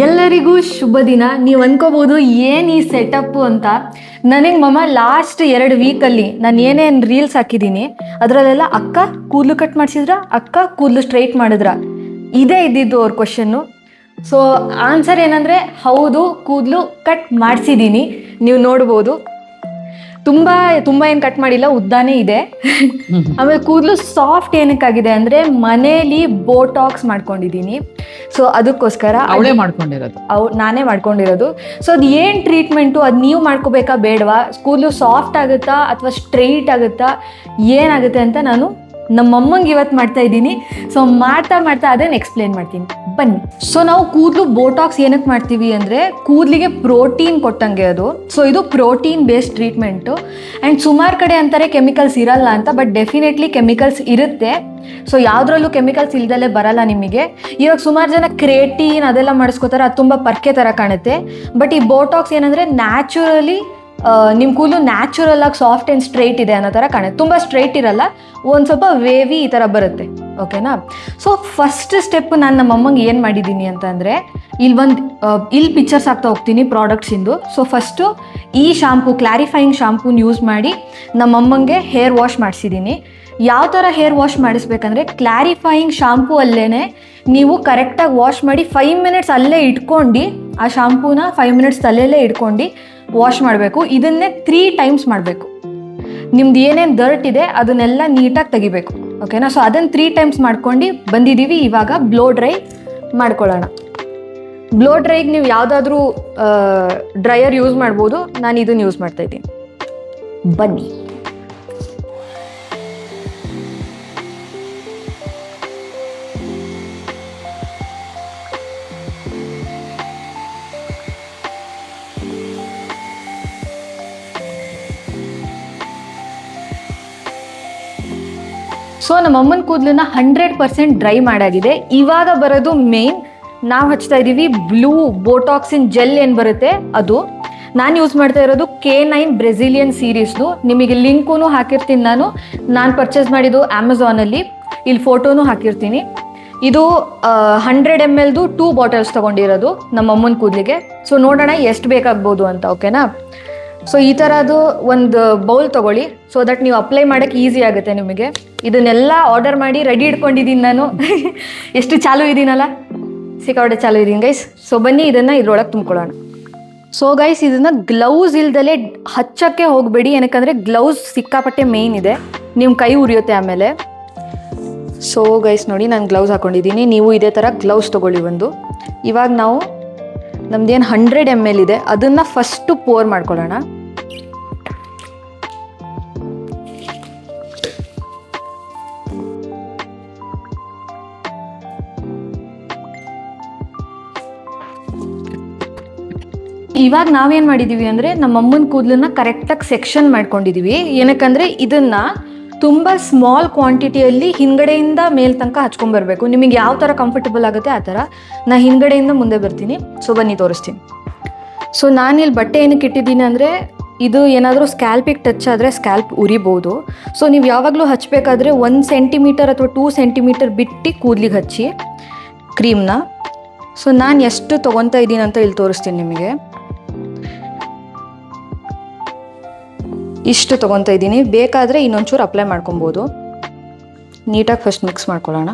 ಎಲ್ಲರಿಗೂ ಶುಭ ದಿನ. ನೀವು ಅನ್ಕೋಬಹುದು ಏನು ಈ ಸೆಟಪ್ ಅಂತ. ನನಗೆ ಮಮ್ಮ ಲಾಸ್ಟ್ 2 ವೀಕಲ್ಲಿ ನಾನು ಏನೇನು ರೀಲ್ಸ್ ಹಾಕಿದ್ದೀನಿ ಅದರಲ್ಲೆಲ್ಲ ಅಕ್ಕ ಕೂದಲು ಕಟ್ ಮಾಡಿಸಿದ್ರ, ಅಕ್ಕ ಕೂದಲು ಸ್ಟ್ರೈಟ್ ಮಾಡಿದ್ರ, ಇದೇ ಇದ್ದಿದ್ದು ಅವ್ರ ಕ್ವಶನ್ನು. ಸೊ ಆನ್ಸರ್ ಏನಂದರೆ ಹೌದು, ಕೂದಲು ಕಟ್ ಮಾಡಿಸಿದ್ದೀನಿ. ನೀವು ನೋಡ್ಬೋದು, ತುಂಬ ಏನು ಕಟ್ ಮಾಡಿಲ್ಲ, ಉದ್ದಾನೇ ಇದೆ. ಆಮೇಲೆ ಕೂದಲು ಸಾಫ್ಟ್ ಏನಕ್ಕಾಗಿದೆ ಅಂದರೆ ಮನೇಲಿ ಬೋಟಾಕ್ಸ್ ಮಾಡ್ಕೊಂಡಿದ್ದೀನಿ. ಸೊ ಅದಕ್ಕೋಸ್ಕರ ನಾನೇ ಮಾಡ್ಕೊಂಡಿರೋದು. ಸೊ ಅದು ಏನು ಟ್ರೀಟ್ಮೆಂಟು, ಅದು ನೀವು ಮಾಡ್ಕೋಬೇಕಾ ಬೇಡವಾ, ಕೂದಲು ಸಾಫ್ಟ್ ಆಗುತ್ತಾ ಅಥವಾ ಸ್ಟ್ರೈಟ್ ಆಗುತ್ತಾ, ಏನಾಗುತ್ತೆ ಅಂತ ನಾನು ನಮ್ಮಮ್ಮಂಗೆ ಇವತ್ತು ಮಾಡ್ತಾ ಇದ್ದೀನಿ. ಸೊ ಮಾಡ್ತಾ ಅದನ್ನು ಎಕ್ಸ್ಪ್ಲೇನ್ ಮಾಡ್ತೀನಿ, ಬನ್ನಿ. ಸೊ ನಾವು ಕೂದಲು ಬೋಟಾಕ್ಸ್ ಏನಕ್ಕೆ ಮಾಡ್ತೀವಿ ಅಂದರೆ ಕೂದಲಿಗೆ ಪ್ರೋಟೀನ್ ಕೊಟ್ಟಂಗೆ ಅದು. ಸೊ ಇದು ಪ್ರೋಟೀನ್ ಬೇಸ್ಡ್ ಟ್ರೀಟ್ಮೆಂಟು. ಆ್ಯಂಡ್ ಸುಮಾರು ಕಡೆ ಅಂತಾರೆ ಕೆಮಿಕಲ್ಸ್ ಇರಲ್ಲ ಅಂತ, ಬಟ್ ಡೆಫಿನೆಟ್ಲಿ ಕೆಮಿಕಲ್ಸ್ ಇರುತ್ತೆ. ಸೊ ಯಾವುದ್ರಲ್ಲೂ ಕೆಮಿಕಲ್ಸ್ ಇಲ್ದಲೇ ಬರಲ್ಲ ನಿಮಗೆ. ಇವಾಗ ಸುಮಾರು ಜನ ಕ್ರೇಟೀನ್ ಅದೆಲ್ಲ ಮಾಡಿಸ್ಕೋತಾರೆ, ಅದು ತುಂಬ ಪರ್ಕೆ ಥರ ಕಾಣುತ್ತೆ. ಬಟ್ ಈ ಬೋಟಾಕ್ಸ್ ಏನಂದರೆ ನ್ಯಾಚುರಲಿ ನಿಮ್ಮ ಕೂದಲು ನ್ಯಾಚುರಲ್ ಆಗಿ ಸಾಫ್ಟ್ ಆ್ಯಂಡ್ ಸ್ಟ್ರೈಟ್ ಇದೆ ಅನ್ನೋ ಥರ ಕಾಣುತ್ತೆ. ತುಂಬ ಸ್ಟ್ರೈಟ್ ಇರಲ್ಲ, ಒಂದು ಸ್ವಲ್ಪ ವೇವಿ ಈ ಥರ ಬರುತ್ತೆ. ಓಕೆನಾ? ಸೊ ಫಸ್ಟ್ ಸ್ಟೆಪ್ ನಾನು ನಮ್ಮಮ್ಮಂಗೆ ಏನು ಮಾಡಿದ್ದೀನಿ ಅಂತಂದರೆ, ಇಲ್ಲಿ ಪಿಕ್ಚರ್ಸ್ ಆಗ್ತಾ ಹೋಗ್ತೀನಿ ಪ್ರಾಡಕ್ಟ್ಸಿಂದು. ಸೊ ಫಸ್ಟು ಈ ಶಾಂಪೂ, ಕ್ಲಾರಿಫೈಯಿಂಗ್ ಶಾಂಪೂನ ಯೂಸ್ ಮಾಡಿ ನಮ್ಮಮ್ಮಂಗೆ ಹೇರ್ ವಾಶ್ ಮಾಡಿಸಿದ್ದೀನಿ. ಯಾವ ಥರ ಹೇರ್ ವಾಶ್ ಮಾಡಿಸ್ಬೇಕಂದ್ರೆ, ಕ್ಲಾರಿಫೈಯಿಂಗ್ ಶಾಂಪೂ ಅಲ್ಲೇ ನೀವು ಕರೆಕ್ಟಾಗಿ ವಾಶ್ ಮಾಡಿ 5 ಮಿನಿಟ್ಸ್ ಅಲ್ಲೇ ಇಟ್ಕೊಂಡು, ಆ ಶಾಂಪೂನ 5 ಮಿನಿಟ್ಸ್ ತಲೆಯಲ್ಲೇ ಇಟ್ಕೊಂಡು ವಾಶ್ ಮಾಡಬೇಕು. ಇದನ್ನೇ 3 ಟೈಮ್ಸ್ ಮಾಡಬೇಕು. ನಿಮ್ದು ಏನೇನು ಡರ್ಟ್ ಇದೆ ಅದನ್ನೆಲ್ಲ ನೀಟಾಗಿ ತೆಗಿಬೇಕು. ಓಕೆನಾ? ಸೊ ಅದನ್ನು 3 ಟೈಮ್ಸ್ ಮಾಡ್ಕೊಂಡು ಬಂದಿದ್ದೀವಿ. ಇವಾಗ ಬ್ಲೋ ಡ್ರೈ ಮಾಡ್ಕೊಳ್ಳೋಣ. ಬ್ಲೋ ಡ್ರೈಗೆ ನೀವು ಯಾವುದಾದ್ರೂ ಡ್ರೈಯರ್ ಯೂಸ್ ಮಾಡ್ಬೋದು, ನಾನು ಇದನ್ನು ಯೂಸ್ ಮಾಡ್ತಾಯಿದ್ದೀನಿ. ಬನ್ನಿ. ಸೊ ನಮ್ಮ ಅಮ್ಮನ ಕೂದಲನ್ನ 100% ಡ್ರೈ ಮಾಡಾಗಿದೆ. ಇವಾಗ ಬರೋದು ಮೇನ್, ನಾವು ಹಚ್ತಾ ಇದ್ದೀವಿ ಬ್ಲೂ ಬೋಟಾಕ್ಸಿನ್ ಜೆಲ್ ಏನು ಬರುತ್ತೆ ಅದು. ನಾನು ಯೂಸ್ ಮಾಡ್ತಾ ಇರೋದು K9 ಬ್ರೆಸಿಲಿಯನ್ ಸೀರೀಸ್ದು. ನಿಮಗೆ ಲಿಂಕೂ ಹಾಕಿರ್ತೀನಿ. ನಾನು ಪರ್ಚೇಸ್ ಮಾಡಿದ್ದು ಅಮೆಝಾನಲ್ಲಿ, ಇಲ್ಲಿ ಫೋಟೋನು ಹಾಕಿರ್ತೀನಿ. ಇದು 100 ml 2 ಬಾಟಲ್ಸ್ ತೊಗೊಂಡಿರೋದು ನಮ್ಮ ಅಮ್ಮನ ಕೂದಲಿಗೆ. ಸೊ ನೋಡೋಣ ಎಷ್ಟು ಬೇಕಾಗ್ಬೋದು ಅಂತ. ಓಕೆನಾ? ಸೊ ಈ ಥರದ್ದು ಒಂದು ಬೌಲ್ ತೊಗೊಳ್ಳಿ, ಸೊ ದಟ್ ನೀವು ಅಪ್ಲೈ ಮಾಡೋಕ್ಕೆ ಈಸಿ ಆಗುತ್ತೆ ನಿಮಗೆ. ಇದನ್ನೆಲ್ಲ ಆರ್ಡರ್ ಮಾಡಿ ರೆಡಿ ಇಟ್ಕೊಂಡಿದ್ದೀನಿ ನಾನು. ಎಷ್ಟು ಚಾಲು ಇದ್ದೀನಲ್ಲ, ಸಿಕ್ಕಾಪಟ್ಟೆ ಚಾಲು ಇದ್ದೀನಿ ಗೈಸ್. ಸೊ ಬನ್ನಿ ಇದನ್ನು ಇದ್ರೊಳಗೆ ತುಂಬ್ಕೊಳ್ಳೋಣ. ಸೊ ಗೈಸ್, ಇದನ್ನು ಗ್ಲೌಸ್ ಇಲ್ದಲೇ ಹಚ್ಚೋಕ್ಕೆ ಹೋಗಬೇಡಿ, ಏನಕ್ಕಂದರೆ ಗ್ಲೌಸ್ ಸಿಕ್ಕಾಪಟ್ಟೆ ಮೇಯ್ನ್ ಇದೆ, ನಿಮ್ಮ ಕೈ ಉರಿಯುತ್ತೆ ಆಮೇಲೆ. ಸೊ ಗೈಸ್ ನೋಡಿ, ನಾನು ಗ್ಲೌಸ್ ಹಾಕ್ಕೊಂಡಿದ್ದೀನಿ. ನೀವು ಇದೇ ಥರ ಗ್ಲೌಸ್ ತೊಗೊಳ್ಳಿ ಒಂದು. ಇವಾಗ ನಾವು ನಮ್ದೇನು 100 ml ಇದೆ ಅದನ್ನು ಫಸ್ಟು ಪೋರ್ ಮಾಡ್ಕೊಳ್ಳೋಣ. ಇವಾಗ ನಾವೇನು ಮಾಡಿದ್ದೀವಿ ಅಂದರೆ ನಮ್ಮ ಅಮ್ಮನ ಕೂದಲನ್ನ ಕರೆಕ್ಟಾಗಿ ಸೆಕ್ಷನ್ ಮಾಡ್ಕೊಂಡಿದ್ದೀವಿ. ಏನಕ್ಕಂದರೆ ಇದನ್ನು ತುಂಬ ಸ್ಮಾಲ್ ಕ್ವಾಂಟಿಟಿಯಲ್ಲಿ ಹಿಂದ್ಗಡೆಯಿಂದ ಮೇಲ್ ತನಕ ಹಚ್ಕೊಂಡ್ಬರ್ಬೇಕು. ನಿಮಗೆ ಯಾವ ಥರ ಕಂಫರ್ಟಬಲ್ ಆಗುತ್ತೆ ಆ ಥರ. ನಾನು ಹಿಂದ್ಗಡೆಯಿಂದ ಮುಂದೆ ಬರ್ತೀನಿ. ಸೊ ಬನ್ನಿ ತೋರಿಸ್ತೀನಿ. ಸೊ ನಾನಿಲ್ಲಿ ಬಟ್ಟೆ ಏನಕ್ಕೆ ಇಟ್ಟಿದ್ದೀನಿ ಅಂದರೆ, ಇದು ಏನಾದರೂ ಸ್ಕ್ಯಾಲ್ಪಿಗೆ ಟಚ್ ಆದರೆ ಸ್ಕ್ಯಾಲ್ಪ್ ಉರಿಬೋದು. ಸೊ ನೀವು ಯಾವಾಗಲೂ ಹಚ್ಚಬೇಕಾದ್ರೆ 1 ಸೆಂಟಿಮೀಟರ್ ಅಥವಾ 2 ಸೆಂಟಿಮೀಟರ್ ಬಿಟ್ಟು ಕೂದಲಿಗೆ ಹಚ್ಚಿ ಕ್ರೀಮ್ನ. ಸೊ ನಾನು ಎಷ್ಟು ತೊಗೊತಾ ಇದ್ದೀನಿ ಅಂತ ಇಲ್ಲಿ ತೋರಿಸ್ತೀನಿ ನಿಮಗೆ. ಇಷ್ಟು ತೊಗೊತಾ ಇದ್ದೀನಿ. ಬೇಕಾದರೆ ಇನ್ನೊಂಚೂರು ಅಪ್ಲೈ ಮಾಡ್ಕೊಬೋದು. ನೀಟಾಗಿ ಫಸ್ಟ್ ಮಿಕ್ಸ್ ಮಾಡ್ಕೊಳ್ಳೋಣ.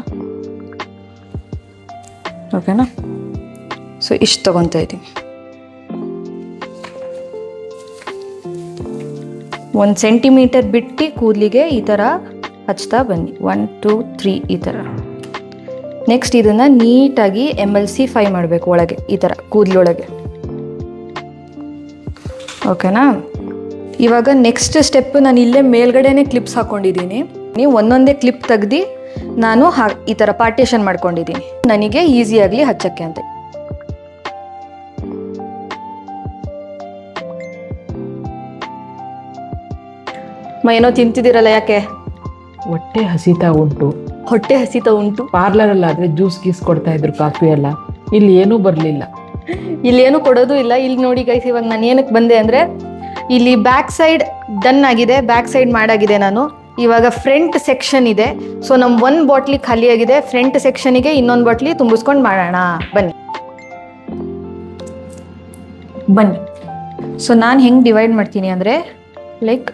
ಓಕೆನಾ? ಸೊ ಇಷ್ಟು ತೊಗೊತಾ ಇದ್ದೀನಿ. 1 ಸೆಂಟಿಮೀಟರ್ ಬಿಟ್ಟು ಕೂದಲಿಗೆ ಈ ಥರ ಹಚ್ತಾ ಬನ್ನಿ. 1 2 3 ಈ ಥರ. ನೆಕ್ಸ್ಟ್ ಇದನ್ನು ನೀಟಾಗಿ MLC5 ಮಾಡಬೇಕು ಒಳಗೆ, ಈ ಥರ ಕೂದಲೊಳಗೆ. ಓಕೆನಾ? ಇವಾಗ ನೆಕ್ಸ್ಟ್ ಸ್ಟೆಪ್, ನಾನು ಇಲ್ಲೇ ಮೇಲ್ಗಡೆನೇ ಕ್ಲಿಪ್ಸ್ ಹಾಕ್ಕೊಂಡಿದ್ದೀನಿ. ನೀವು ಒಂದೊಂದೇ ಕ್ಲಿಪ್ ತೆಗ್ದು ನಾನು ಈ ಥರ ಪಾರ್ಟೇಷನ್ ಮಾಡ್ಕೊಂಡಿದ್ದೀನಿ, ನನಗೆ ಈಸಿ ಆಗಲಿ ಹಚ್ಚಕ್ಕೆ ಅಂತ. ಏನೋ ತಿಂತಿದ್ದೀರಲ್ಲ, ಯಾಕೆ? ಹೊಟ್ಟೆ ಹಸಿತಾ ಉಂಟು. ಹೊಟ್ಟೆ ಹಸಿತಾ ಉಂಟು. ಪಾರ್ಲರಲ್ಲಾದರೆ ಜ್ಯೂಸ್ ಗೀಸ್ ಕೊಡ್ತಾ ಇದ್ರು, ಕಾಫಿ ಎಲ್ಲ. ಇಲ್ಲಿ ಏನೂ ಬರಲಿಲ್ಲ, ಇಲ್ಲೇನು ಕೊಡೋದು ಇಲ್ಲ. ಇಲ್ಲಿ ನೋಡಿ ಗೈಸ್, ಇವಾಗ ನಾನು ಏನಕ್ಕೆ ಬಂದೆ ಅಂದರೆ, ಇಲ್ಲಿ ಬ್ಯಾಕ್ ಸೈಡ್ ಡನ್ ಆಗಿದೆ, ಬ್ಯಾಕ್ ಸೈಡ್ ಮಾಡಾಗಿದೆ ನಾನು. ಇವಾಗ ಫ್ರಂಟ್ ಸೆಕ್ಷನ್ ಇದೆ. ಸೊ ನಮ್ಮ 1 ಬಾಟ್ಲಿ ಖಾಲಿಯಾಗಿದೆ, ಫ್ರಂಟ್ ಸೆಕ್ಷನಿಗೆ ಇನ್ನೊಂದು ಬಾಟ್ಲಿ ತುಂಬಿಸ್ಕೊಂಡು ಮಾಡೋಣ ಬನ್ನಿ. ಬನ್ನಿ. ಸೊ ನಾನು ಹೆಂಗೆ ಡಿವೈಡ್ ಮಾಡ್ತೀನಿ ಅಂದರೆ ಲೈಕ್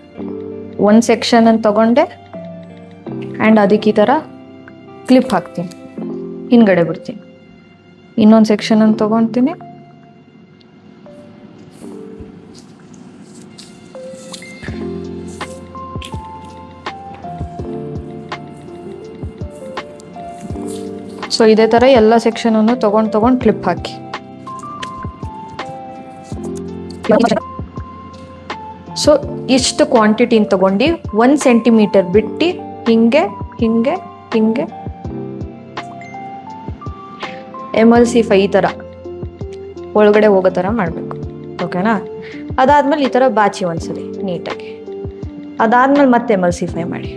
ಒಂದು ಸೆಕ್ಷನನ್ನು ತಗೊಂಡೆ ಆ್ಯಂಡ್ ಅದಕ್ಕೆ ಈ ಥರ ಕ್ಲಿಪ್ ಹಾಕ್ತೀನಿ, ಹಿಂದ್ಗಡೆ ಬಿಡ್ತೀನಿ. ಇನ್ನೊಂದು ಸೆಕ್ಷನನ್ನು ತೊಗೊತೀನಿ, ಸೊ ಇದೇ ಥರ ಎಲ್ಲ ಸೆಕ್ಷನನ್ನು ತೊಗೊಂಡು ಕ್ಲಿಪ್ ಹಾಕಿ. ಸೊ ಇಷ್ಟು ಕ್ವಾಂಟಿಟಿನ ತಗೊಂಡು 1 ಸೆಂಟಿಮೀಟರ್ ಬಿಟ್ಟು ಹಿಂಗೆ ಹಿಂಗೆ ಹಿಂಗೆ ಎಮಲ್ಸಿಫೈ ಈ ಥರ ಒಳಗಡೆ ಹೋಗೋ ಥರ ಮಾಡಬೇಕು. ಓಕೆನಾ? ಅದಾದ್ಮೇಲೆ ಈ ಥರ ಬಾಚಿ ಒಂದ್ಸಲಿ ನೀಟಾಗಿ, ಅದಾದ್ಮೇಲೆ ಮತ್ತೆ ಎಮಲ್ಸಿಫೈ ಮಾಡಿ.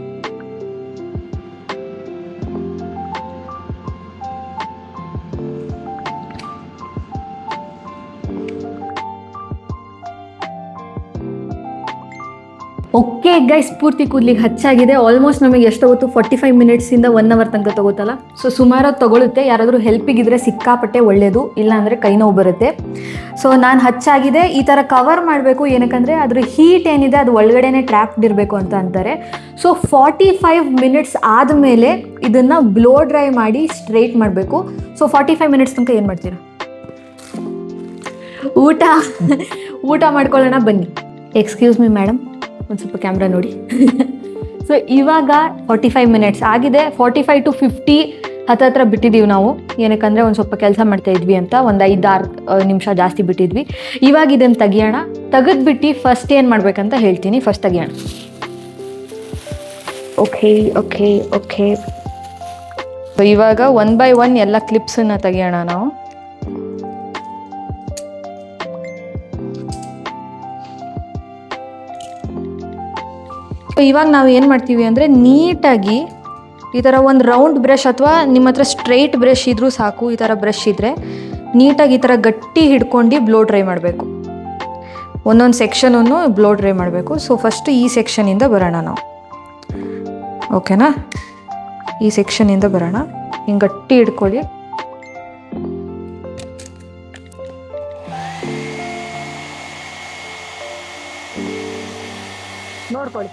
ಓಕೆ ಗೈಸ್, ಪೂರ್ತಿ ಕೂದಲಿಗೆ ಹಚ್ಚಾಗಿದೆ. ಆಲ್ಮೋಸ್ಟ್ ನಮಗೆ ಎಷ್ಟಾಗುತ್ತು 45 ಮಿನಿಟ್ಸಿಂದ 1 ಅವರ್ ತನಕ ತಗೋತಲ್ಲ. ಸೊ ಸುಮಾರು ತಗೊಳುತ್ತೆ. ಯಾರಾದರೂ ಹೆಲ್ಪಿಗಿದ್ರೆ ಸಿಕ್ಕಾಪಟ್ಟೆ ಒಳ್ಳೆಯದು, ಇಲ್ಲಾಂದರೆ ಕೈ ನೋವು ಬರುತ್ತೆ. ಸೊ ನಾನು ಹಚ್ಚಾಗಿದೆ. ಈ ಥರ ಕವರ್ ಮಾಡಬೇಕು, ಏನಕ್ಕಂದರೆ ಅದ್ರ ಹೀಟ್ ಏನಿದೆ ಅದು ಒಳಗಡೆನೆ ಟ್ರ್ಯಾಪ್ಡ್ ಇರಬೇಕು ಅಂತ ಅಂತಾರೆ. ಸೊ 45 ಮಿನಿಟ್ಸ್ ಆದಮೇಲೆ ಇದನ್ನು ಬ್ಲೋ ಡ್ರೈ ಮಾಡಿ ಸ್ಟ್ರೈಟ್ ಮಾಡಬೇಕು. ಸೊ 45 ಮಿನಿಟ್ಸ್ ತನಕ ಏನು ಮಾಡ್ತೀರಾ? ಊಟ ಮಾಡ್ಕೊಳ್ಳೋಣ ಬನ್ನಿ. ಎಕ್ಸ್ಕ್ಯೂಸ್ ಮಿ ಮೇಡಮ್, ಒಂದು ಸ್ವಲ್ಪ ಕ್ಯಾಮ್ರಾ ನೋಡಿ. ಸೊ ಇವಾಗ 45 ಮಿನಿಟ್ಸ್ ಆಗಿದೆ. 45 to 50 ಹತ್ರ ಬಿಟ್ಟಿದ್ದೀವಿ ನಾವು, ಏನಕ್ಕಂದರೆ ಒಂದು ಸ್ವಲ್ಪ ಕೆಲಸ ಮಾಡ್ತಾ ಇದ್ವಿ ಅಂತ. ಒಂದು 5-6 ನಿಮಿಷ ಜಾಸ್ತಿ ಬಿಟ್ಟಿದ್ವಿ. ಇವಾಗ ಇದನ್ನು ತೆಗಿಯೋಣ. ತೆಗೆದ್ಬಿಟ್ಟು ಫಸ್ಟ್ ಏನು ಮಾಡ್ಬೇಕಂತ ಹೇಳ್ತೀನಿ. ಫಸ್ಟ್ ತೆಗಿಯೋಣ. Okay okay okay. ಸೊ ಇವಾಗ 1 by 1 ಎಲ್ಲ ಕ್ಲಿಪ್ಸನ್ನು ತೆಗಿಯೋಣ ನಾವು. ಇವಾಗ ನಾವು ಏನು ಮಾಡ್ತೀವಿ ಅಂದರೆ ನೀಟಾಗಿ ಈ ಥರ ಒಂದು ರೌಂಡ್ ಬ್ರಷ್ ಅಥವಾ ನಿಮ್ಮ ಹತ್ರ ಸ್ಟ್ರೈಟ್ ಬ್ರಷ್ ಇದ್ರೂ ಸಾಕು. ಈ ಥರ ಬ್ರಷ್ ಇದ್ದರೆ ನೀಟಾಗಿ ಈ ಥರ ಗಟ್ಟಿ ಹಿಡ್ಕೊಂಡು ಬ್ಲೋ ಡ್ರೈ ಮಾಡಬೇಕು. ಒಂದೊಂದು ಸೆಕ್ಷನನ್ನು ಬ್ಲೋ ಡ್ರೈ ಮಾಡಬೇಕು. ಸೊ ಫಸ್ಟು ಈ ಸೆಕ್ಷನಿಂದ ಬರೋಣ ನಾವು. ಓಕೆನಾ? ಈ ಸೆಕ್ಷನಿಂದ ಬರೋಣ. ಹಿಂಗೆ ಗಟ್ಟಿ ಹಿಡ್ಕೊಳ್ಳಿ. ನೋಡ್ಕೊಳ್ಳಿ.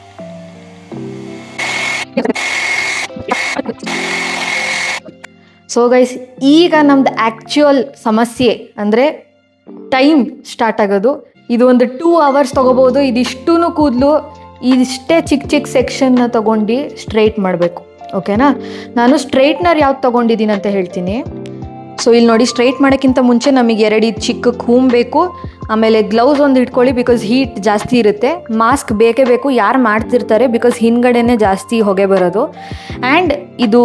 ಸೊ ಗೈಸ್, ಈಗ ನಮ್ದು ಆ್ಯಕ್ಚುಯಲ್ ಸಮಸ್ಯೆ ಅಂದರೆ ಟೈಮ್ ಸ್ಟಾರ್ಟ್ ಆಗೋದು. ಇದು ಒಂದು 2 ಅವರ್ಸ್ ತೊಗೋಬೋದು. ಇದಿಷ್ಟೂ ಕೂದಲು ಇದಿಷ್ಟೇ ಚಿಕ್ಕ ಚಿಕ್ಕ ಸೆಕ್ಷನ್ನ ತೊಗೊಂಡು ಸ್ಟ್ರೈಟ್ ಮಾಡಬೇಕು. ಓಕೆನಾ? ನಾನು ಸ್ಟ್ರೈಟ್ನರ್ ಯಾವ್ದು ತೊಗೊಂಡಿದ್ದೀನಿ ಅಂತ ಹೇಳ್ತೀನಿ. ಸೊ ಇಲ್ಲಿ ನೋಡಿ, ಸ್ಟ್ರೈಟ್ ಮಾಡೋಕ್ಕಿಂತ ಮುಂಚೆ ನಮಗೆ 2 ಚಿಕ್ಕ ಕೂಮ್ ಬೇಕು. ಆಮೇಲೆ ಗ್ಲೌಸ್ ಒಂದು ಇಟ್ಕೊಳ್ಳಿ, ಬಿಕಾಸ್ ಹೀಟ್ ಜಾಸ್ತಿ ಇರುತ್ತೆ. ಮಾಸ್ಕ್ ಬೇಕೇ ಬೇಕು, ಯಾರು ಮಾಡ್ತಿರ್ತಾರೆ, ಬಿಕಾಸ್ ಹಿಂದ್ಗಡೆನೇ ಜಾಸ್ತಿ ಹೊಗೆ ಬರೋದು. ಆ್ಯಂಡ್ ಇದು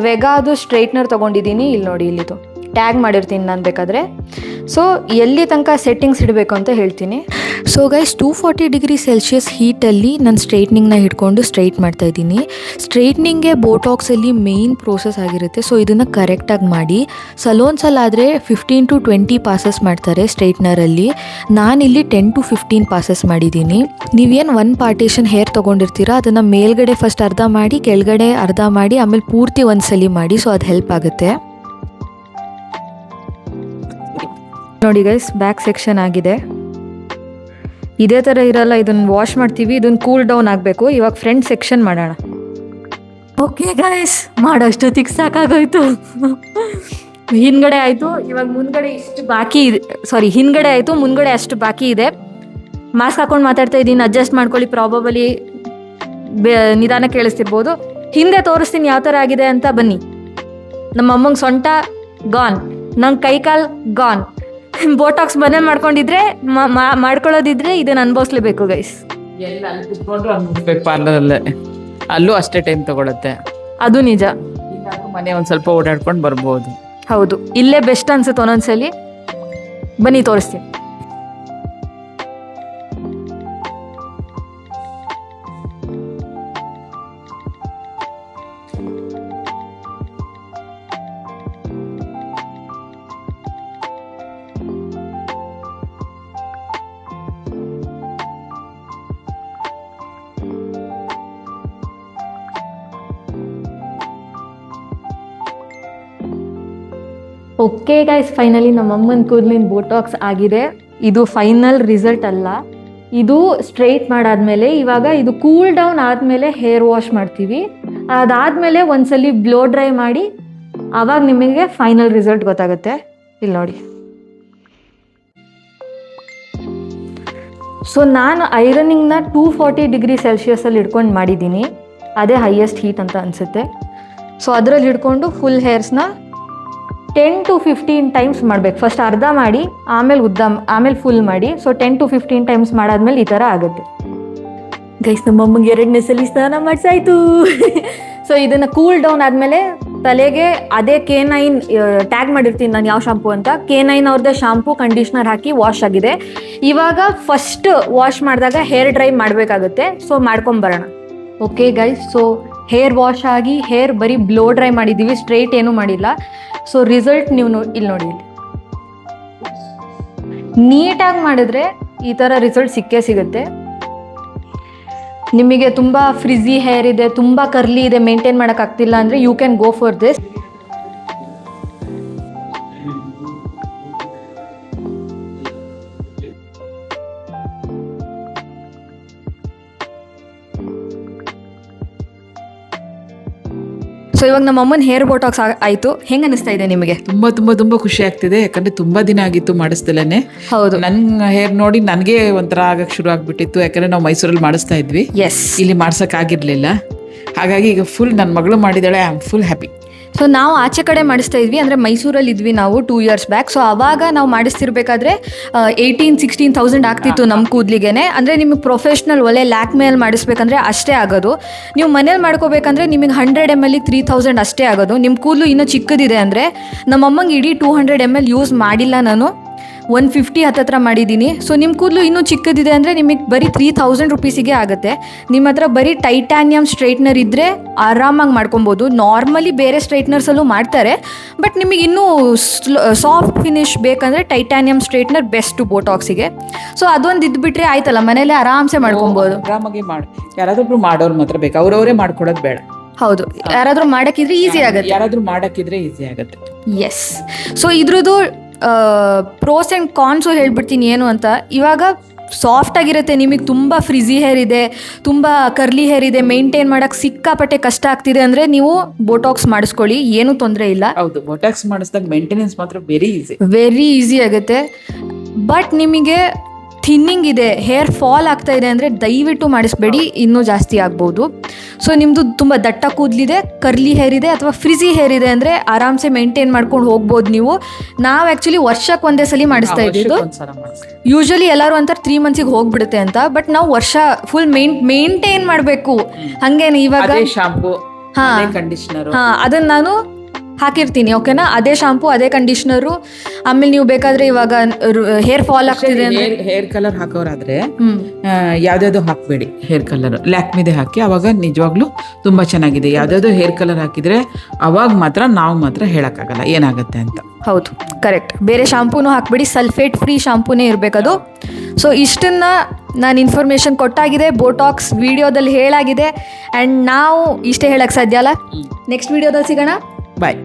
ವೆಗಾದು ಸ್ಟ್ರೈಟ್ನರ್ ತೊಗೊಂಡಿದ್ದೀನಿ. ಇಲ್ಲಿ ನೋಡಿ, ಇಲ್ಲಿದು ಟ್ಯಾಗ್ ಮಾಡಿರ್ತೀನಿ ನಾನು ಬೇಕಾದರೆ. ಸೊ ಎಲ್ಲಿ ತನಕ ಸೆಟ್ಟಿಂಗ್ಸ್ ಇಡಬೇಕು ಅಂತ ಹೇಳ್ತೀನಿ. ಸೊ ಗೈಸ್, 240 ಡಿಗ್ರಿ ಸೆಲ್ಸಿಯಸ್ ಹೀಟಲ್ಲಿ ನಾನು ಸ್ಟ್ರೈಟ್ನಿಂಗ್ನ ಹಿಡ್ಕೊಂಡು ಸ್ಟ್ರೈಟ್ ಮಾಡ್ತಾಯಿದ್ದೀನಿ. ಸ್ಟ್ರೈಟ್ನಿಂಗ್ಗೆ ಬೋಟಾಕ್ಸಲ್ಲಿ ಮೇಯ್ನ್ ಪ್ರೋಸೆಸ್ ಆಗಿರುತ್ತೆ. ಸೊ ಇದನ್ನು ಕರೆಕ್ಟಾಗಿ ಮಾಡಿ. ಸಲೋನ್ಸಲ್ಲಾದರೆ 15 to 20 ಪಾಸಸ್ ಮಾಡ್ತಾರೆ ಸ್ಟ್ರೈಟ್ನರಲ್ಲಿ. ನಾನಿಲ್ಲಿ 10 to 15 ಪಾಸಸ್ ಮಾಡಿದ್ದೀನಿ. ನೀವೇನು 1 ಪಾರ್ಟೇಷನ್ ಹೇರ್ ತೊಗೊಂಡಿರ್ತೀರಾ ಅದನ್ನು ಮೇಲ್ಗಡೆ ಫಸ್ಟ್ ಅರ್ಧ ಮಾಡಿ, ಕೆಳಗಡೆ ಅರ್ಧ ಮಾಡಿ, ಆಮೇಲೆ ಪೂರ್ತಿ ಒಂದ್ಸಲಿ ಮಾಡಿ. ಸೊ ಅದು ಹೆಲ್ಪ್ ಆಗುತ್ತೆ. ನೋಡಿ ಗೈಸ್, ಬ್ಯಾಕ್ ಸೆಕ್ಷನ್ ಆಗಿದೆ. ಇದೇ ಥರ ಇರಲ್ಲ, ಇದನ್ನು ವಾಶ್ ಮಾಡ್ತೀವಿ. ಇದನ್ನು ಕೂಲ್ ಡೌನ್ ಆಗಬೇಕು. ಇವಾಗ ಫ್ರಂಟ್ ಸೆಕ್ಷನ್ ಮಾಡೋಣ. ಓಕೆ ಗೈಸ್, ಮಾಡೋಷ್ಟೊತ್ತಿಗೆ ಸಾಕಾಗೋಯ್ತು. ಹಿಂದ್ಗಡೆ ಆಯಿತು, ಇವಾಗ ಮುಂದ್ಗಡೆ ಇಷ್ಟು ಬಾಕಿ ಇದೆ. ಸಾರಿ, ಹಿಂದ್ಗಡೆ ಆಯಿತು, ಮುಂದ್ಗಡೆ ಅಷ್ಟು ಬಾಕಿ ಇದೆ. ಮಾಸ್ಕ್ ಹಾಕೊಂಡು ಮಾತಾಡ್ತಾ ಇದ್ದೀನಿ, ಅಡ್ಜಸ್ಟ್ ಮಾಡ್ಕೊಳ್ಳಿ. ಪ್ರಾಬಬಲಿ ನಿಧಾನ ಕೇಳಿಸ್ತಿರ್ಬೋದು. ಹಿಂದೆ ತೋರಿಸ್ತೀನಿ ಯಾವ ಥರ ಆಗಿದೆ ಅಂತ. ಬನ್ನಿ. ನಮ್ಮ ಅಮ್ಮಂಗೆ ಸೊಂಟ ಗಾನ್, ನಂಗೆ ಕೈಕಾಲು ಗಾನ್. ಬೋಟಾಕ್ಸ್ ಮನೇಲಿ ಮಾಡ್ಕೊಂಡಿದ್ರೆ ಮಾಡ್ಕೊಳ್ಳೋದಿದ್ರೆ ಇದನ್ನು ಅನುಭವಿಸ್ಲೇಬೇಕು ಗೈಸ್. ಎಲ್ಲ ಅಲ್ಲಿ ಕುತ್ಕೊಂಡ್ರು ಅನ್ಬಿಡ್ಬೇಕು ಪಾರ್ಲರಲ್ಲೇ, ಅಲ್ಲೂ ಅಷ್ಟೇ ಟೈಮ್ ತಗೊಳುತ್ತೆ. ಅದು ನಿಜ. ಮನೆ ಒಂದು ಸ್ವಲ್ಪ ಓಡಾಡ್ಕೊಂಡು ಬರ್ಬೋದು. ಹೌದು, ಇಲ್ಲೇ ಬೆಸ್ಟ್ ಅನ್ಸುತ್ತೆ ಒಂದೊಂದ್ಸಲಿ. ಬನ್ನಿ ತೋರಿಸ್ತೀನಿ. ಓಕೆ ಗೈಸ್, ಫೈನಲಿ ನಮ್ಮ ಅಮ್ಮನ ಕೂದಲಿನ ಬೋಟಾಕ್ಸ್ ಆಗಿದೆ. ಇದು ಫೈನಲ್ ರಿಸಲ್ಟ್ ಅಲ್ಲ, ಇದು ಸ್ಟ್ರೈಟ್ ಮಾಡಾದ್ಮೇಲೆ ಇವಾಗ ಇದು ಕೂಲ್ ಡೌನ್ ಆದಮೇಲೆ ಹೇರ್ ವಾಶ್ ಮಾಡ್ತೀವಿ. ಅದಾದಮೇಲೆ ಒಂದ್ಸಲಿ ಬ್ಲೋ ಡ್ರೈ ಮಾಡಿ ಆವಾಗ ನಿಮಗೆ ಫೈನಲ್ ರಿಸಲ್ಟ್ ಗೊತ್ತಾಗುತ್ತೆ. ಇಲ್ಲಿ ನೋಡಿ. ಸೊ ನಾನು ಐರನಿಂಗ್ನ 240 ಡಿಗ್ರಿ ಸೆಲ್ಸಿಯಸಲ್ಲಿ ಹಿಡ್ಕೊಂಡು ಮಾಡಿದ್ದೀನಿ, ಅದೇ ಹೈಯೆಸ್ಟ್ ಹೀಟ್ ಅಂತ ಅನಿಸುತ್ತೆ. ಸೊ ಅದರಲ್ಲಿ ಹಿಡ್ಕೊಂಡು ಫುಲ್ ಹೇರ್ಸ್ನ 10 to 15 ಟೈಮ್ಸ್ ಮಾಡಬೇಕು. ಫಸ್ಟ್ ಅರ್ಧ ಮಾಡಿ ಆಮೇಲೆ ಫುಲ್ ಮಾಡಿ. ಸೊ 10 to 15 ಟೈಮ್ಸ್ ಮಾಡಾದ್ಮೇಲೆ ಈ ಥರ ಆಗುತ್ತೆ. ಗೈಸ್, ನಮ್ಮಮ್ಮಗೆ 2ನೇ ಸಲ ಸ್ನಾನ ಮಾಡಿಸಾಯ್ತು. ಸೊ ಇದನ್ನು ಕೂಲ್ ಡೌನ್ ಆದಮೇಲೆ ತಲೆಗೆ ಅದೇ K9 ಟ್ಯಾಗ್ ಮಾಡಿರ್ತೀನಿ ನಾನು ಯಾವ ಶಾಂಪು ಅಂತ. K9 ಅವ್ರದ್ದೇ ಶಾಂಪು ಕಂಡೀಷ್ನರ್ ಹಾಕಿ ವಾಶ್ ಆಗಿದೆ. ಇವಾಗ ಫಸ್ಟ್ ವಾಶ್ ಮಾಡಿದಾಗ ಹೇರ್ ಡ್ರೈ ಮಾಡಬೇಕಾಗುತ್ತೆ. ಸೊ ಮಾಡ್ಕೊಂಬರೋಣ. Okay guys, so hair wash ಆಗಿ ಹೇರ್ ಬರೀ ಬ್ಲೋ ಡ್ರೈ ಮಾಡಿದ್ದೀವಿ, ಸ್ಟ್ರೈಟ್ ಏನೂ ಮಾಡಿಲ್ಲ. ಸೊ ರಿಸಲ್ಟ್ ನೀವು ಇಲ್ಲಿ ನೋಡಿ. ನೀಟಾಗಿ ಮಾಡಿದ್ರೆ ಈ ಥರ ರಿಸಲ್ಟ್ ಸಿಗುತ್ತೆ. ನಿಮಗೆ ತುಂಬ ಫ್ರಿಝಿ ಹೇರ್ ಇದೆ, ತುಂಬ ಕರ್ಲಿ ಇದೆ, ಮೇಂಟೈನ್ ಮಾಡೋಕ್ಕಾಗ್ತಿಲ್ಲ ಅಂದರೆ you can go for this. So ಇವಾಗ ನಮ್ಮ ಅಮ್ಮನ ಹೇರ್ ಬೋಟಾಕ್ಸ್ ಆಯಿತು. ಹೆಂಗೆ ಅನಿಸ್ತಾ ಇದೆ ನಿಮಗೆ? ತುಂಬ ಖುಷಿ ಆಗ್ತಿದೆ. ಯಾಕಂದ್ರೆ ತುಂಬಾ ದಿನ ಆಗಿತ್ತು ಮಾಡಿಸ್ದಲೇನೆ. ಹೌದು, ನನ್ನ ಹೇರ್ ನೋಡಿ ನನಗೆ ಒಂಥರ ಆಗಕ್ಕೆ ಶುರು ಆಗ್ಬಿಟ್ಟಿತ್ತು. ಯಾಕಂದ್ರೆ ನಾವು ಮೈಸೂರಲ್ಲಿ ಮಾಡಿಸ್ತಾ ಇದ್ವಿ, ಇಲ್ಲಿ ಮಾಡ್ಸಕ್ ಆಗಿರ್ಲಿಲ್ಲ. ಹಾಗಾಗಿ ಈಗ ಫುಲ್ ನನ್ನ ಮಗಳು ಮಾಡಿದಾಳೆ, I am full happy. So ನಾವು ಆಚೆ ಕಡೆ ಮಾಡಿಸ್ತಾ ಇದ್ವಿ, ಅಂದರೆ ಮೈಸೂರಲ್ಲಿ ಇದ್ವಿ ನಾವು 2 years ಬ್ಯಾಕ್. ಸೊ ಆವಾಗ ನಾವು ಮಾಡಿಸ್ತಿರ್ಬೇಕಾದ್ರೆ 18,000-16,000 ಆಗ್ತಿತ್ತು ನಮ್ಮ ಕೂದಲಿಗೆನೆ. ಅಂದರೆ ನಿಮಗೆ ಪ್ರೊಫೆಷ್ನಲ್ ಒಳ್ಳೆ ಲ್ಯಾಕ್ಮೇಲ್ ಮಾಡಿಸ್ಬೇಕಂದ್ರೆ ಅಷ್ಟೇ ಆಗೋದು. ನೀವು ಮನೇಲಿ ಮಾಡ್ಕೋಬೇಕಂದ್ರೆ ನಿಮಗೆ 100 ml 3,000 ಅಷ್ಟೇ ಆಗೋದು. ನಿಮ್ಮ ಕೂದಲು ಇನ್ನೂ ಚಿಕ್ಕದಿದೆ ಅಂದರೆ, ನಮ್ಮಮ್ಮಂಗೆ ಇಡೀ 200 ml ಯೂಸ್ ಮಾಡಿಲ್ಲ ನಾನು, 150 ಹತ್ತತ್ರ ಮಾಡಿದ್ದೀನಿ. ಸೊ ನಿಮ್ಮ ಕೂದಲು ಇನ್ನೂ ಚಿಕ್ಕದಿದೆ ಅಂದರೆ ನಿಮಗೆ ಬರೀ 3,000 rupeesಗೆ ಆಗುತ್ತೆ. ನಿಮ್ಮ ಹತ್ರ ಬರೀ ಟೈಟಾನಿಯಂ ಸ್ಟ್ರೈಟ್ನರ್ ಇದ್ದರೆ ಆರಾಮಾಗಿ ಮಾಡ್ಕೊಬೋದು. ನಾರ್ಮಲಿ ಬೇರೆ ಸ್ಟ್ರೈಟ್ನರ್ಸಲ್ಲೂ ಮಾಡ್ತಾರೆ, ಬಟ್ ನಿಮಗೆ ಇನ್ನೂ ಸಾಫ್ಟ್ ಫಿನಿಶ್ ಬೇಕಂದರೆ ಟೈಟಾನಿಯಂ ಸ್ಟ್ರೈಟ್ನರ್ ಬೆಸ್ಟು ಬೋಟಾಕ್ಸಿಗೆ. ಸೊ ಅದೊಂದು ಇದ್ಬಿಟ್ರೆ ಆಯ್ತಲ್ಲ, ಮನೇಲೆ ಆರಾಮ್ಸೆ ಮಾಡ್ಕೊಬೋದು. ಆರಾಮಾಗಿ ಮಾಡಿ. ಯಾರಾದ್ರೂ ಮಾಡೋರು ಮಾತ್ರ ಬೇಕು, ಅವ್ರವರೇ ಮಾಡ್ಕೊಡೋದು ಬೇಡ. ಹೌದು, ಯಾರಾದರೂ ಮಾಡೋಕ್ಕಿದ್ರೆ ಈಸಿ ಆಗುತ್ತೆ. ಯಾರಾದ್ರೂ ಮಾಡೋಕ್ಕಿದ್ರೆ ಈಸಿ ಆಗುತ್ತೆ. ಎಸ್. ಸೊ ಇದ್ರದ್ದು ಪ್ರೋಸ್ ಆ್ಯಂಡ್ ಕಾನ್ಸು ಹೇಳ್ಬಿಡ್ತೀನಿ ಏನು ಅಂತ. ಇವಾಗ ಸಾಫ್ಟ್ ಆಗಿರುತ್ತೆ. ನಿಮಗೆ ತುಂಬ ಫ್ರಿಝಿ ಹೇರ್ ಇದೆ, ತುಂಬ ಕರ್ಲಿ ಹೇರ್ ಇದೆ, ಮೇಂಟೈನ್ ಮಾಡೋಕ್ಕೆ ಸಿಕ್ಕಾಪಟ್ಟೆ ಕಷ್ಟ ಆಗ್ತಿದೆ ಅಂದರೆ ನೀವು ಬೋಟಾಕ್ಸ್ ಮಾಡಿಸ್ಕೊಳ್ಳಿ, ಏನೂ ತೊಂದರೆ ಇಲ್ಲ. ಹೌದು, ಬೋಟಾಕ್ಸ್ ಮಾಡಿಸಿದಾಗ ಮೇಂಟೆನೆನ್ಸ್ ಮಾತ್ರ ವೆರಿ ಈಸಿ ಆಗುತ್ತೆ. ಬಟ್ ನಿಮಗೆ ಥಿನ್ನಿಂಗ್ ಇದೆ, ಹೇರ್ ಫಾಲ್ ಆಗ್ತಾ ಇದೆ ಅಂದರೆ ದಯವಿಟ್ಟು ಮಾಡಿಸ್ಬೇಡಿ, ಇನ್ನೂ ಜಾಸ್ತಿ ಆಗ್ಬೋದು. ಸೊ ನಿಮ್ಮದು ತುಂಬ ದಟ್ಟ ಕೂದಲಿದೆ, ಕರ್ಲಿ ಹೇರ್ ಇದೆ ಅಥವಾ ಫ್ರಿಝಿ ಹೇರ್ ಇದೆ ಅಂದರೆ ಆರಾಮ್ಸೆ ಮೇಂಟೈನ್ ಮಾಡ್ಕೊಂಡು ಹೋಗ್ಬೋದು ನೀವು. ನಾವು ಆ್ಯಕ್ಚುಲಿ ವರ್ಷಕ್ಕೆ ಒಂದೇ ಸಲ ಮಾಡಿಸ್ತಾ ಇದ್ದಿದ್ದು. ಯೂಶಲಿ ಎಲ್ಲರೂ ಅಂತಾರೆ 3 months ಹೋಗ್ಬಿಡುತ್ತೆ ಅಂತ, ಬಟ್ ನಾವು ವರ್ಷ ಫುಲ್ ಮೇಂಟೈನ್ ಮಾಡಬೇಕು. ಹಂಗೇನು ಇವಾಗ ಶಾಂಪೂ, ಕಂಡೀಷನರ್, ಅದನ್ನು ನಾನು ಹಾಕಿರ್ತೀನಿ. ಓಕೆನಾ? ಅದೇ ಶಾಂಪು, ಅದೇ ಕಂಡೀಷ್ನರು. ಆಮೇಲೆ ನೀವು ಬೇಕಾದ್ರೆ ಇವಾಗ ಹೇರ್ ಫಾಲ್ ಆಗ್ತಿದೆ ಅಂದ್ರೆ ಹೇರ್ ಕಲರ್ ಹಾಕೋರಾದ್ರೆ ಯಾವ್ದಾದ್ರು ಹಾಕ್ಬೇಡಿ. ಹೇರ್ ಕಲರ್ ಲ್ಯಾಕ್ಮಿದೆ ಹಾಕಿ, ಅವಾಗ ನಿಜವಾಗ್ಲೂ ತುಂಬಾ ಚೆನ್ನಾಗಿದೆ. ಯಾವ್ದಾದ್ರು ಹೇರ್ ಕಲರ್ ಹಾಕಿದ್ರೆ ಅವಾಗ ನಾವು ಮಾತ್ರ ಹೇಳಕ್ಕಾಗಲ್ಲ ಏನಾಗುತ್ತೆ ಅಂತ. ಹೌದು, ಕರೆಕ್ಟ್. ಬೇರೆ ಶಾಂಪೂನು ಹಾಕ್ಬೇಡಿ, ಸಲ್ಫೇಟ್ ಫ್ರೀ ಶಾಂಪೂನೇ ಇರಬೇಕದು. ಸೊ ಇಷ್ಟನ್ನ ನಾನು ಇನ್ಫಾರ್ಮೇಷನ್ ಕೊಟ್ಟಾಗಿದೆ, ಬೋಟಾಕ್ಸ್ ವಿಡಿಯೋದಲ್ಲಿ ಹೇಳಾಗಿದೆ. ಆ್ಯಂಡ್ ನಾವು ಇಷ್ಟೇ ಹೇಳಕ್ಕೆ ಸಾಧ್ಯ ಅಲ್ಲ. ನೆಕ್ಸ್ಟ್ ವಿಡಿಯೋದಲ್ಲಿ ಸಿಗೋಣ. ಬಾಯ್.